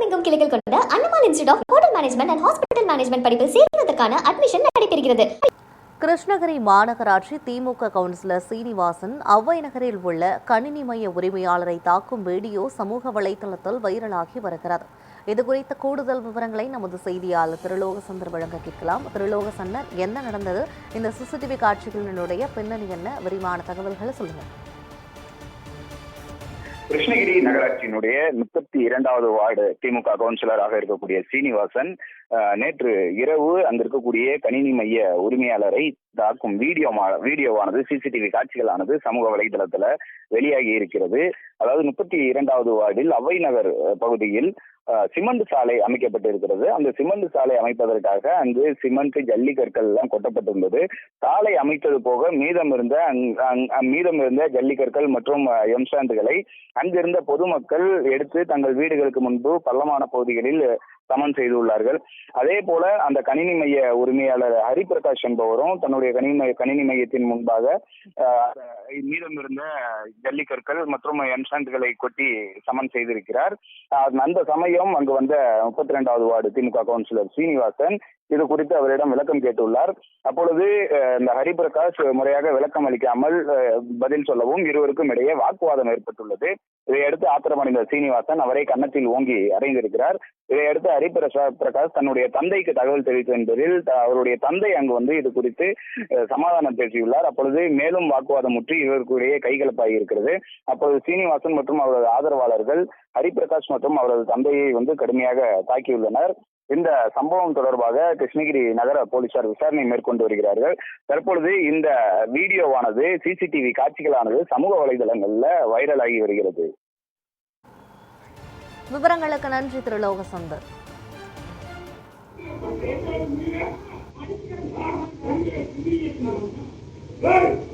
தமிழகமெங்கும் கிளைகள் கொண்ட Annamalai institute of hotel management and hospital management படிப்பில் சேர்வதற்கான அட்மிஷன் நடைபெறுகிறது. கிருஷ்ணகிரி மாநகராட்சி திமுக கவுன்சிலர் சீனிவாசன் அவ்வை நகரில் உள்ள கணினி மைய உரிமையாளரை தாக்கும் வீடியோ சமூக வலைதளத்தில் வைரலாகி வருகிறது. இதுகுறித்த கூடுதல் விவரங்களை நமது செய்தியாளர் திருலோகசந்தர் வழங்க கேட்கலாம். திருலோகசந்தர், என்ன நடந்தது? இந்த சிசிடிவி காட்சிகளினுடைய பின்னணி என்ன? விரிவான தகவல்களை சொல்லுங்கள். கிருஷ்ணகிரி நகராட்சியினுடைய 32வது வார்டு திமுக கவுன்சிலராக இருக்கக்கூடிய சீனிவாசன் நேற்று இரவு அங்க இருக்கக்கூடிய கணினி மைய உரிமையாளரை தாக்கும் வீடியோவானது சிசிடிவி காட்சிகளானது சமூக வலைதளத்துல வெளியாகி இருக்கிறது. அதாவது 32வது வார்டில் அவ்வை நகர் பகுதியில் சிமெண்ட் சாலை அமைக்கப்பட்டிருக்கிறது. அந்த சிமெண்ட் சாலை அமைப்பதற்காக அங்கு சிமெண்ட் ஜல்லிக்கற்கள் எல்லாம் கொட்டப்பட்டிருந்தது. சாலை அமைத்தது போக மீதம் இருந்த ஜல்லிக்கற்கள் மற்றும் எம்சாண்டுகளை அங்கிருந்த பொதுமக்கள் எடுத்து தங்கள் வீடுகளுக்கு முன்பு பள்ளமான பகுதிகளில் சமன் செய்துள்ளார்கள். அதே போல அந்த கணினி மைய உரிமையாளர் ஹரிபிரகாஷ் என்பவரும் தன்னுடைய கணினி மையத்தின் முன்பாக மீதம் இருந்த ஜல்லிக்கற்கள் மற்றும் எம்சாண்டுகளை கொட்டி சமன் செய்திருக்கிறார். அந்த சமயம் அங்கு வந்த 32வது வார்டு திமுக கவுன்சிலர் சீனிவாசன் இது குறித்து அவரிடம் விளக்கம் கேட்டுள்ளார். அப்பொழுது இந்த ஹரிபிரகாஷ் முறையாக விளக்கம் அளிக்காமல் பதில் சொல்லவும் இருவருக்கும் இடையே வாக்குவாதம் ஏற்பட்டுள்ளது. இதையடுத்து ஆத்திரமடைந்த சீனிவாசன் அவரை கன்னத்தில் ஓங்கி அறைந்திருக்கிறார். இதையடுத்து ஹரிபிரகாஷ் தன்னுடைய தந்தைக்கு தகவல் தெரிவித்த என்பதில் அவருடைய தந்தை அங்கு வந்து இது குறித்து சமாதானம் பேசியுள்ளார். அப்பொழுது மேலும் வாக்குவாதம் முற்றி இவருக்குடைய கைகலப்பாகி இருக்கிறது. அப்பொழுது சீனிவாசன் மற்றும் அவரது ஆதரவாளர்கள் ஹரிபிரகாஷ் மற்றும் அவரது தந்தையை வந்து கடுமையாக தாக்கியுள்ளனர். இந்த சம்பவம் தொடர்பாக கிருஷ்ணகிரி நகர போலீசார் விசாரணை மேற்கொண்டு வருகிறார்கள். தற்பொழுது இந்த வீடியோவானது சிசிடிவி காட்சிகளானது சமூக வலைதளங்கள்ல வைரலாகி வருகிறது. விவரங்களுக்கு நன்றி திருலோகசந்தர். Hey!